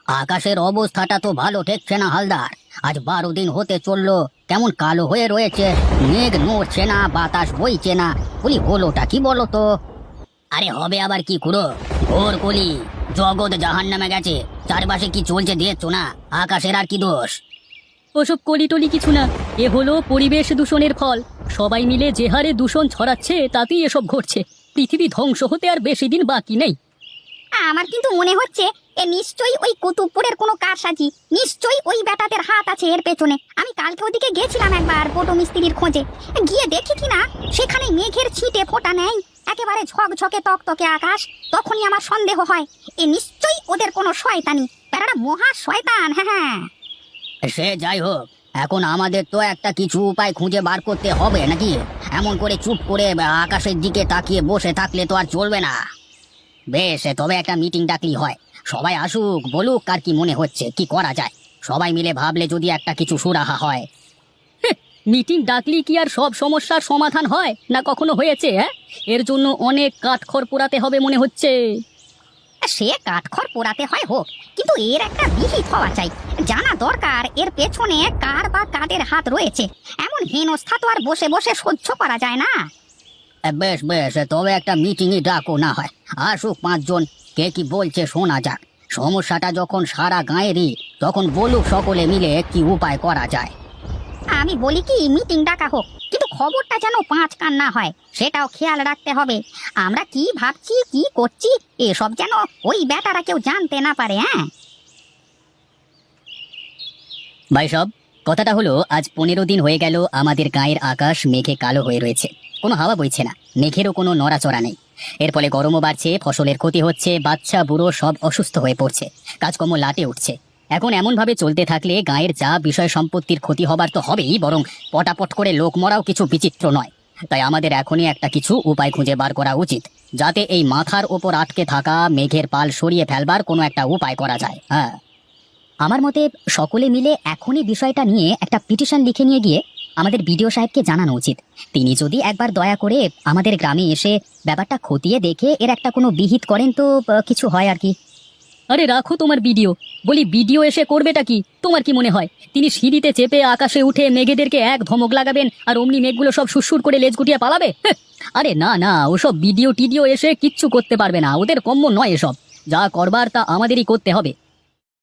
আকাশের অবস্থাটা তো ভালো ঠেকছে না হালদার। আজ 12 দিন হতে চললো, কেমন কালো হয়ে রয়েছে। মেঘ নড়ছে না, বাতাস বইছে না। বলি হলোটা কি বলো তো? আরে হবে আবার কি খুড়ো, ঘোর কলি, জগৎ জাহান্নামে গেছে। চারপাশে কি চলছে দেখছো না? আকাশের আর কি দোষ? ওসব কলিটলি কিছু না, এ হলো পরিবেশ দূষণের ফল। সবাই মিলে যে হারে দূষণ ছড়াচ্ছে তাতেই এসব ঘটছে। পৃথিবী ধ্বংস হতে আর বেশি দিন বাকি নেই। আমার কিন্তু মনে হচ্ছে এ নিশ্চয়ই ওই কুতুবপুরের কোনো কারসাজি, নিশ্চয়ই ওই বেটাদের হাত আছে এর পেছনে। আমি কালকে ওদিকে গেছিলাম একবার পটো মিস্ত্রির খোঁজে, গিয়ে দেখি কিনা সেখানে মেঘের ছিটে ফোঁটা নেই, একেবারে ঝকঝকে তকতকে আকাশ। তখনই আমার সন্দেহ হয় এ নিশ্চয়ই ওদের কোনো শয়তানি, বেটারা মহা শয়তান। হ্যাঁ হ্যাঁ, সে যাই হোক, এখন আমাদের তো একটা কিছু উপায় খুঁজে বার করতে হবে নাকি? এমন করে চুপ করে আকাশের দিকে তাকিয়ে বসে থাকলে তো আর চলবে না। বেশ, তবে একটা মিটিং ডাকলি হয়। সবাই আসুক, বলুক কার কি মনে হচ্ছে, কি করা যায়। সবাই মিলে ভাবলে যদি একটা কিছু সুরাহা হয়। মিটিং ডাকলি কি আর সব সমস্যার সমাধান হয় না? কখনো হয়েছে? হ্যাঁ, এর জন্য অনেক কাঠখড় পোড়াতে হবে মনে হচ্ছে। সে কাঠখড় পোড়াতে হয় হোক, কিন্তু এর একটা বিহিত হওয়া চাই। জানা দরকার এর পেছনে কার বা কাদের হাত রয়েছে। এমন হেনস্থা তো আর বসে বসে সহ্য করা যায় না। বেশ বেশ, তবে একটা মিটিংই ডাকো না হয়। আসুক 5 জন, কে কি বলছে শোনা যাক। সমস্যাটা যখন সারা গাঁয়েরই, তখন বলুক সকলে মিলে কি উপায় করা যায়। আমি বলি কি মিটিং ডাকা হোক, কিন্তু খবরটা যেন 5 কান না হয় সেটাও খেয়াল রাখতে হবে। আমরা কি ভাবছি কি করছি এসব যেন ওই বেটারা কেউ জানতে না পারে। হ্যাঁ, ভাই সব, কথাটা হলো আজ 15 দিন হয়ে গেল আমাদের গায়ের আকাশ মেঘে কালো হয়ে রয়েছে। কোনো হাওয়া বইছে না, মেঘেরও কোনো নড়াচড়া নেই। এর ফলে গরমও বাড়ছে, ফসলের ক্ষতি হচ্ছে, বাচ্চা বুড়ো সব অসুস্থ হয়ে পড়ছে, কাজকর্ম লাটে উঠছে। এখন এমন ভাবে চলতে থাকলে গায়ের যা বিষয় সম্পত্তির ক্ষতি হবার তো হবেই, বরং পটাপট করে লোক মরাও কিছু বিচিত্র নয়। তাই আমাদের এখনই একটা কিছু উপায় খুঁজে বার করা উচিত, যাতে এই মাথার ওপর আটকে থাকা মেঘের পাল সরিয়ে ফেলবার কোনো একটা উপায় করা যায়। হ্যাঁ, আমার মতে সকলে মিলে এখনই বিষয়টা নিয়ে একটা পিটিশন লিখে নিয়ে গিয়ে আমাদের বিডিও সাহেবকে জানানো উচিত। তিনি যদি একবার দয়া করে আমাদের গ্রামে এসে ব্যাপারটা খতিয়ে দেখে এর একটা কোনো বিহিত করেন তো কিছু হয় আর কি। আরে রাখো তোমার ভিডিও, বলি ভিডিও এসে করবেটা কি? তোমার কি মনে হয় তিনি সিঁড়িতে চেপে আকাশে উঠে মেঘেদেরকে এক ধমক লাগাবেন আর অমনি মেঘগুলো সব সুরসুর করে লেজ গুটিয়ে পালাবে? আরে না না, ওসব ভিডিও টিডিও এসে কিচ্ছু করতে পারবে না, ওদের কম্য নয় এসব। যা করবার তা আমাদেরই করতে হবে।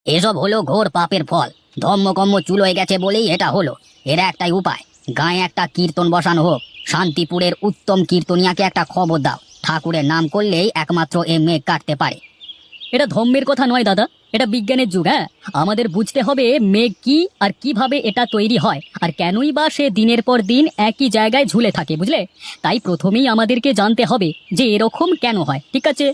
এসব হলো ঘোর পাপের ফল। ধম্মকম্ম চুলোয় গেছে বলেই এটা হলো। এর একটাই উপায়, গায়ে একটা কীর্তন বসানো হোক। শান্তিপুরের উত্তম কীর্তনিয়াকে একটা খবর দাও, ঠাকুরের নাম করলেই একমাত্র এ মেঘ কাটতে পারে। এটা ধম্মের কথা নয় দাদা, এটা বিজ্ঞানের যুগ। হ্যাঁ, আমাদের বুঝতে হবে মেঘ কি আর কিভাবে এটা তৈরি হয়, আর কেনই বা সে দিনের পর দিন একই জায়গায় ঝুলে থাকে, বুঝলে? তাই প্রথমেই আমাদেরকে জানতে হবে যে এরকম কেন হয়। ঠিক আছে?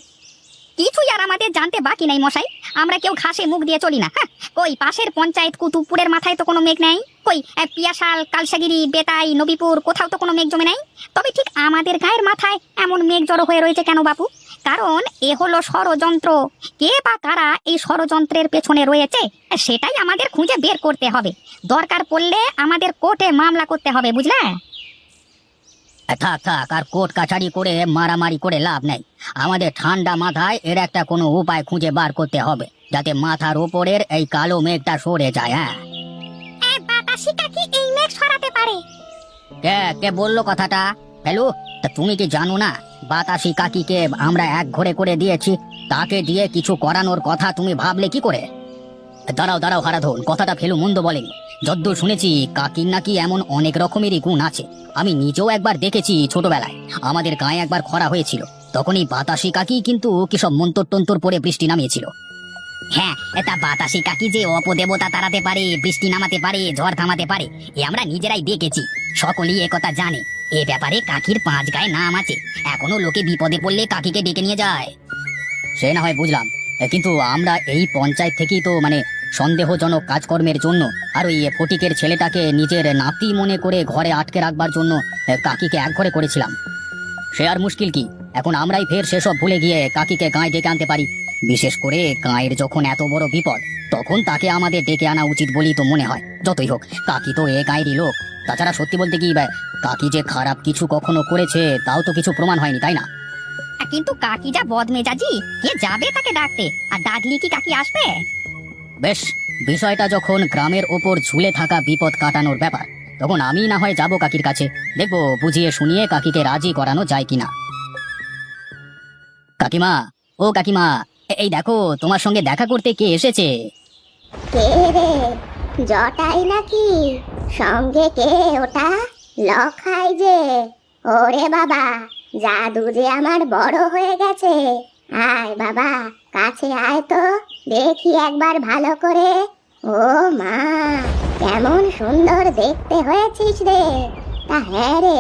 কিছুই আর আমাদের জানতে বাকি নাই মশাই। আমরা কেউ ঘাসে মুখ দিয়ে চলি না। হ্যাঁ, কই পাশের পঞ্চায়েত কুতুবপুরের মাথায় তো কোনো মেঘ নেই। কই পিয়াশাল, কালসাগিরি, বেতাই, নবীপুর কোথাও তো কোনো মেঘ জমে নাই। তবে ঠিক আমাদের গায়ের মাথায় এমন মেঘ জড়ো হয়ে রয়েছে কেন বাপু? কারণ এ হলো ষড়যন্ত্র। কে বা কারা এই ষড়যন্ত্রের পেছনে রয়েছে সেটাই আমাদের খুঁজে বের করতে হবে। দরকার পড়লে আমাদের কোর্টে মামলা করতে হবে, বুঝলে? থাক থাক, আর কোর্ট কাছারি করে মারামারি করে লাভ নেই। আমাদের ঠান্ডা মাথায় এর একটা কোনো উপায় খুঁজে বার করতে হবে, যাতে মাথার ওপরের এই কালো মেঘটা সরে যায়। হ্যাঁ, বাতাসি কাকি এই মেঘ সরাতে পারে। কে কে বললো কথাটা? হ্যালো, তা তুমি কি জানো না বাতাসি কাকিকে আমরা এক ঘরে করে দিয়েছি? তাকে দিয়ে কিছু করানোর কথা তুমি ভাবলে কি করে? দাঁড়াও দাঁড়াও হারাধন, কথাটা ফেলু মন্দ বলেনি। যদ্দূর শুনেছি কাকির নাকি এমন অনেক রকমেরই গুণ আছে। আমি নিজেও একবার দেখেছি ছোটবেলায়, আমাদের গায়ে একবার খরা হয়েছিল, তখন এই বাতাসি কাকি কিন্তু কিসব মন্তর টন্তর পরে বৃষ্টি নামিয়েছিল। হ্যাঁ, এটা বাতাসি কাকি যে অপদেবতা তাড়াতে পারে, বৃষ্টি নামাতে পারে, ঝড় থামাতে পারে, এ আমরা নিজেরাই দেখেছি। সকলেই একথা জানে। এ ব্যাপারে কাকির 5 গায়ে নাম আছে। এখনো লোকে বিপদে পড়লে কাকিকে ডেকে নিয়ে যায়। সে না হয় বুঝলাম, কিন্তু আমরা এই পঞ্চায়েত থেকেই তো সন্দেহজনক কাজকর্মের জন্য আর ওই ফটিকের ছেলেটাকে নিজের নাতি মনে করে ঘরে আটকে রাখবার জন্য কাকিকে এক ঘরে করেছিলাম। সে আর মুশকিল কি? এখন আমরাই ফের সেসব ভুলে গিয়ে কাকিকে গায়ে ডেকে আনতে পারি। বিশেষ করে গায়ের যখন এত বড় বিপদ, তখন তাকে আমাদের ডেকে আনা উচিত বলেই তো মনে হয়। যতই হোক কাকি তো এ গায়েরই লোক। তাছাড়া সত্যি বলতে কি, কাকি যে খারাপ কিছু কখনো করেছে তাও তো কিছু প্রমাণ হয়নি, তাই না? কিন্তু কাকি যা বদমেজাজি, কে যাবে তাকে ডাকতে? আর ডাকলি কি কাকি আসবে? বেশ, বিষয়টা যখন গ্রামের ওপর ঝুলে থাকা বিপদ কাটানোর ব্যাপার, তখন আমি না হয় যাব কাকির কাছে, দেখবো বুঝিয়ে শুনিয়ে কাকিকে রাজি করানো যায় কিনা। কাকিমা, ও কাকিমা, এই দেখো তোমার সঙ্গে দেখা করতে কে এসেছে। কে রে? জটাই নাকি? সঙ্গে কে ওটা? লখাই যে। ওরে বাবা, জাদু যে আমার বড় হয়ে গেছে। আয় বাবা, কাছে আয় তো, দেখি একবার ভালো করে। ও মা, কেমন সুন্দর দেখতে হয়েছিস রে। তা হ্যাঁ রে,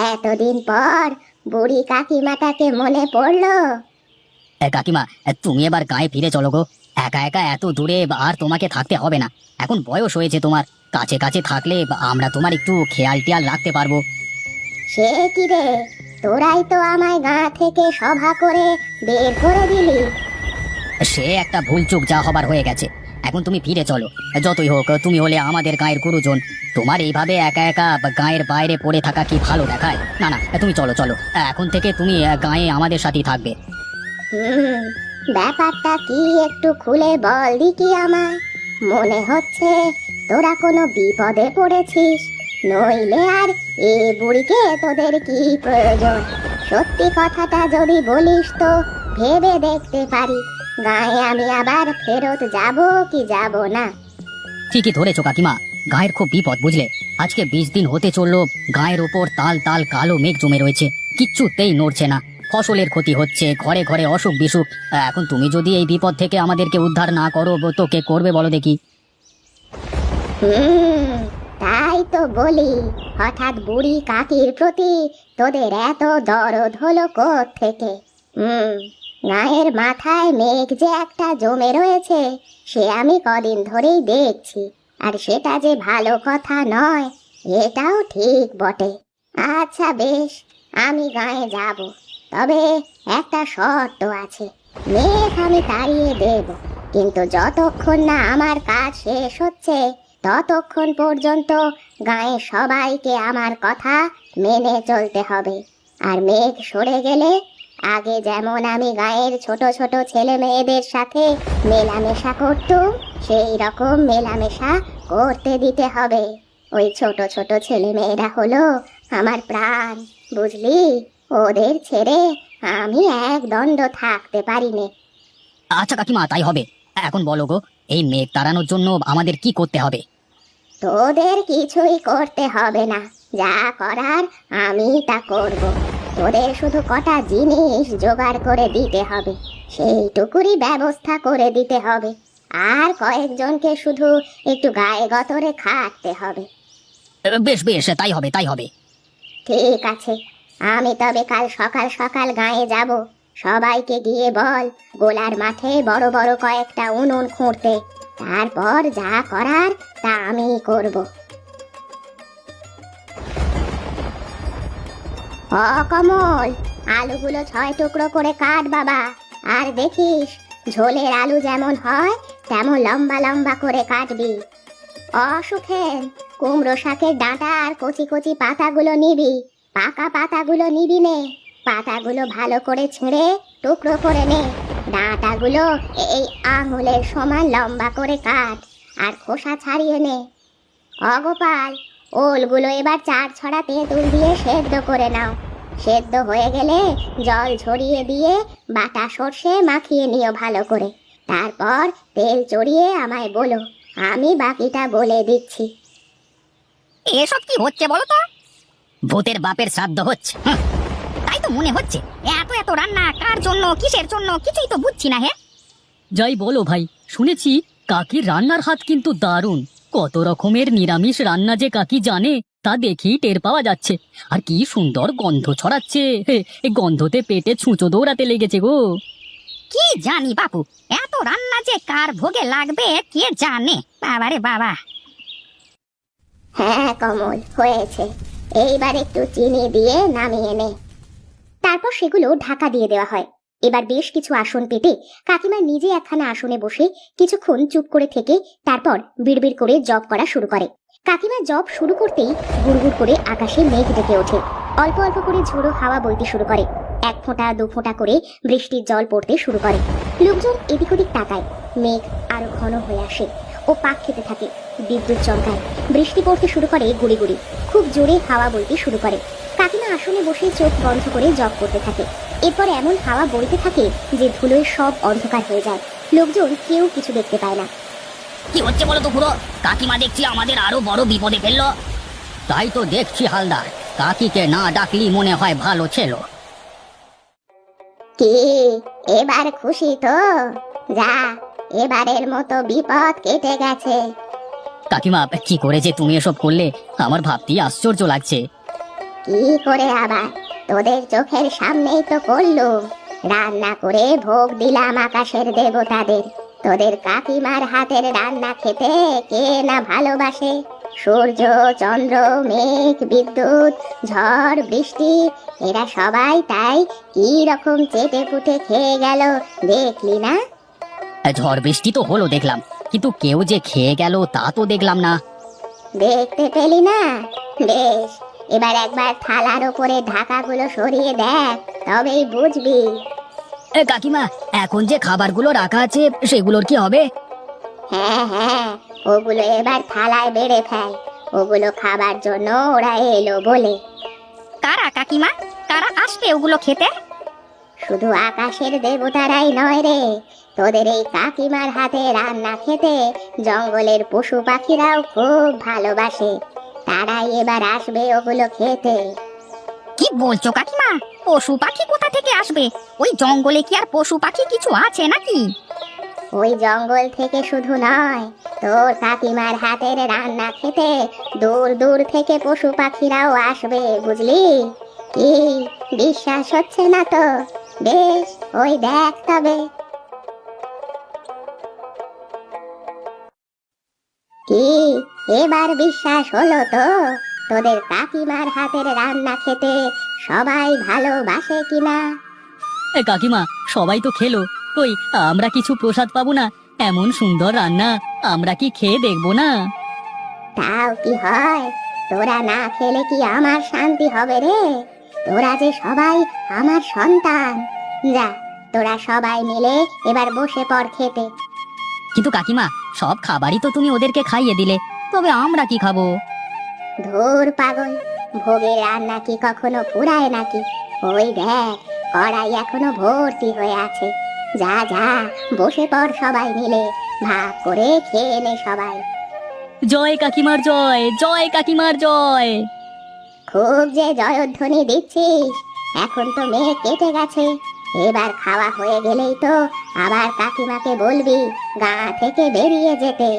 এতদিন পর বুড়ি কাকিমাটাকে মনে পড়লো। কাকিমা, তুমি এবার গায়ে ফিরে চলো গো। একা একা এত দূরে আর তোমাকে থাকতে হবে না। এখন বয়স হয়েছে তোমার, কাছে কাছে থাকলে আমরা তোমার একটু খেয়াল টেয়াল রাখতে পারবো। সে কি রে, তোরাই তো আমায় গাঁ থেকে সভা করে বের করে দিলি। সে একটা ভুলচুক যা হবার হয়ে গেছে, এখন তুমি ফিরে চলো। যতই হোক তুমি হলে আমাদের গায়ের গুরুজন, তোমার এইভাবে একা একা গায়ের বাইরে পড়ে থাকা কি ভালো দেখায়? না না, তুমি চলো চলো, এখন থেকে তুমি গায়ে আমাদের সাথেই থাকবে। ব্যাপারটা কি একটু খুলে বল দিকি আমায়। মনে হচ্ছে তোরা কোনো বিপদে পড়েছিস, নইলে আর এ বুড়িকে তোদের কি প্রয়োজন? সত্যি কথাটা যদি বলিস তো ভেবে দেখতে পারি গায়ে আমি আবার ফেরত যাব কি যাব না। ঠিকই ধরেছো কাকিমা, গায়ের খুব বিপদ বুঝলে। আজকে 20 দিন হতে চললো, গায়ের ওপর তাল তাল কালো মেঘ জমে রয়েছে, কিচ্ছুতেই নড়ছে না। ফসলের ক্ষতি হচ্ছে, ঘরে ঘরে অসুখ বিসুখ। এখন তুমি যদি এই বিপদ থেকে আমাদেরকে উদ্ধার না করো তো কে করবে বলো দেখি? তাই তো বলি, হঠাৎ বুড়ি কাকির প্রতি তোদের এত দরদ হলো কোত্থেকে? গায়ের মাথায় মেঘ যে একটা জমে রয়েছে সে আমি কদিন ধরেই দেখছি, আর সেটা যে ভালো কথা নয় এটাও ঠিক বটে। আচ্ছা বেশ, আমি গায়ে যাব, তবে একটা শর্ত আছে। মেঘ আমি তাড়িয়ে দেব, কিন্তু যতক্ষণ না আমার কাজ শেষ হচ্ছে ততক্ষণ পর্যন্ত গায়ে সবাইকে আমার কথা মেনে চলতে হবে। আর মেঘ সরে গেলে আগে যেমন আমি গায়ের ছোট ছোট ছেলে মেয়েদের সাথে মেলামেশা করতুম, সেই রকম মেলামেশা করতে দিতে হবে। ওই ছোট ছোট ছেলে মেয়েরা হলো আমার প্রাণ, বুঝলি? ওদের ছেড়ে আমি এক দণ্ড থাকতে পারি নে। আচ্ছা কাকিমা, তাই হবে। এখন বলো গো, এই মেঘ তাড়ানোর জন্য আমাদের কি করতে হবে? তোদের কিছুই করতে হবে না, যা করার আমি তা করব। তোদের শুধু কটা জিনিস জোগাড় করে দিতে হবে, সেইটুকুরই ব্যবস্থা করে দিতে হবে। আর কয়েকজনকে শুধু একটু গায়ে গতরে খাটতে হবে। বেশ বেশ, তাই হবে তাই হবে। ঠিক আছে, আমি তবে কাল সকাল সকাল গায়ে যাব। সবাইকে গিয়ে বল গোলার মাঠে বড় বড় কয়েকটা উনুন খুঁড়তে, তারপর যা করার তা আমি করব। কমল, আলুগুলো 6 টুকরো করে কাট বাবা। আর দেখিস ঝোলের আলু যেমন হয় তেমন লম্বা লম্বা করে কাটবি। অসুখেন, কুমড়ো শাকের ডাঁটা আর কচি কচি পাতাগুলো নিবি, পাকা পাতাগুলো নিবি নে। পাতাগুলো ভালো করে ছিঁড়ে টুকরো করে নে। ডাঁটাগুলো এই আঙুলের সমান লম্বা করে কাট, আর খোসা ছাড়িয়ে নে। অগোপাল, ওলগুলো এবার 4 ছড়া তেঁতুল দিয়ে সেদ্ধ করে নাও। সেদ্ধ হয়ে গেলে জল ঝরিয়ে দিয়ে বাটা সর্ষে মাখিয়ে নিও ভালো করে। তারপর তেল চড়িয়ে আমায় বলো, আমি বাকিটা বলে দিচ্ছি। এসব কি হচ্ছে বলো তো? ভূতের বাপের শ্রাদ্ধ হচ্ছে। তাই তো মনে হচ্ছে। এত এত রান্না কার জন্য, কিসের জন্য, কিছুই তো বুঝছি না। হে, যাই বলো ভাই, শুনেছি কাকির রান্নার হাত কিন্তু দারুণ। কত রকমের নিরামিষ রান্না যে কাকি জানে তা দেখেই টের পাওয়া যাচ্ছে। আর কি সুন্দর গন্ধ ছড়াচ্ছে, এই গন্ধতে পেটে ছুঁচো দৌড়াতে লেগেছে গো। কি জানি বাপু, এত রান্না যে কার ভোগে লাগবে কে জানে। বাবারে বাবা। হ্যাঁ কমল, হয়েছে। এইবার একটু চিনি দিয়ে নামিয়ে নে। তারপর সেগুলো ঢাকা দিয়ে দেওয়া হয়। এবার বেশ কিছু আসন পেতে কাকিমা নিজে একখানা আসনে বসে কিছুক্ষণ চুপ করে থেকে তারপর বিড়বিড় করে জপ করা শুরু করে। কাকিমা জপ শুরু করতেই গুড়গুড় করে আকাশে মেঘ ডেকে ওঠে। অল্প অল্প করে ঝোড়ো হাওয়া বইতে শুরু করে। 1 ফোঁটা 2 ফোঁটা করে বৃষ্টির জল পড়তে শুরু করে। লোকজন এদিক ওদিক তাকায়। মেঘ আরো ঘন হয়ে আসে ও পাক খেতে থাকে। বিদ্যুৎ চমকায়, বৃষ্টি পড়তে শুরু করে গুড়ি গুড়ি, খুব জোরে হাওয়া বইতে শুরু করে। কাকিমা আসনে বসে চোখ বন্ধ করে জপ করতে থাকে। এরপর এমন হাওয়া বইতে থাকে যে ধুলোয় সব অন্ধকার হয়ে যায়। লোকজন কেউ কিছু দেখতে পায় না। কি হচ্ছে বলো তো পুরো? কাকিমা দেখছি আমাদের আরো বড় বিপদে ফেললো। তাই তো দেখছি হালদার, কাকিকে না ডাকলি মনে হয় ভালো ছিল। কি এবার খুশি তো? যা, এবারের মতো বিপদ কেটে গেছে। কাকিমা, কি করে যে তুমি এসব করলে আমার ভাবতেই আশ্চর্য লাগছে। কি করে আবার? তোদের চোখের সামনেই তো করলুম। রান্না করে ভোগ দিলাম আকাশের দেবতাদের। তোদের কাকিমার হাতের রান্না খেতে কে না ভালোবাসে? সূর্য, চন্দ্র, মেঘ, বিদ্যুৎ, ঝড়, বৃষ্টি, এরা সবাই তাই কি রকম চেটে পুটে খেয়ে গেল, দেখলি না? ঝড় বৃষ্টি তো হলো দেখলাম, কিন্তু কেউ যে খেয়ে গেল তা তো দেখলাম না। দেখতে পেলি না? বেশ, এবার একবার থালার ওপরে ঢাকাগুলো সরিয়ে দেখ, তবেই বুঝবি। কাকিমা, এখন যে খাবারগুলো রাখা আছে সেগুলোর কি হবে? হ্যাঁ হ্যাঁ, ওগুলো এবার থালায় বেড়ে ফেল। ওগুলো খাবার জন্য ওরা এলো বলে। কারা কাকিমা? কারা আসবে ওগুলো খেতে? শুধু আকাশের দেবতারাই নয় রে, তোদের এই কাকিমার হাতে রান্না খেতে জঙ্গলের পশু পাখিরাও খুব ভালোবাসে। তারাই এবার আসবে ওগুলো খেতে। কি বলছো কাকিমা? পশু পাখি কোথা থেকে আসবে? ওই জঙ্গলে কি আর পশু পাখি কিছু আছে নাকি? ওই জঙ্গল থেকে শুধু নয়, তোর কাকিমার হাতের রান্না খেতে দূর দূর থেকে পশু পাখিরাও আসবে, বুঝলি? কি বিশ্বাস হচ্ছে না তো? বেশ, ওই দেখ তবে। কি এবার বিশ্বাস হলো তো? তোদের কাকিমার হাতের রান্না খেতে সবাই ভালোবাসে কিনা? কাকিমা, সবাই তো খেলো, কই আমরা কিছু প্রসাদ পাবো না? এমন সুন্দর রান্না আমরা কি খেয়ে দেখবো না? তাও কি হয়? তোরা না খেলে কি আমার শান্তি হবে রে? তোরা যে সবাই আমার সন্তান। যা, তোরা সবাই মিলে এবার বসে পড় খেতে। কিন্তু কাকিমা, সব খাবারই তো তুমি ওদেরকে খাইয়ে দিলে, তবে আমরা কি খাবো? ধুর পাগল, ভোগের রান্না কি কখনো ফুরায় নাকি? ওই দেখ, কড়াই এখনো ভর্তি হয়ে আছে। যা যা, বসে পড় সবাই মিলে, ভাগ করে খেয়ে নে সবাই। জয় কাকিমার জয়, জয় কাকিমার জয়। খুব যে জয়ধ্বনি দিচ্ছিস, এখন তো মেঘ কেটে গেছে। এবার খাওয়া হয়ে গেলেই তো আবার কাকিমাকে বলবি গা থেকে বেরিয়ে যেতে।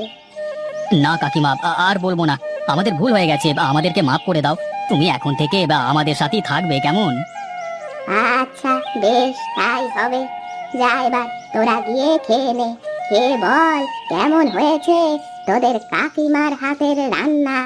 না কাকিমা, আর বলবো না, আমাদের ভুল হয়ে গেছে, আমাদেরকে মাফ করে দাও। তুমি এখন থেকে আমাদের সাথেই থাকবে, কেমন? আচ্ছা বেশ, তাই হবে। যা, এবার তোরা গিয়ে খেয়ে নে। খেয়ে বল কেমন হয়েছে তোদের কাকিমার হাতের রান্না।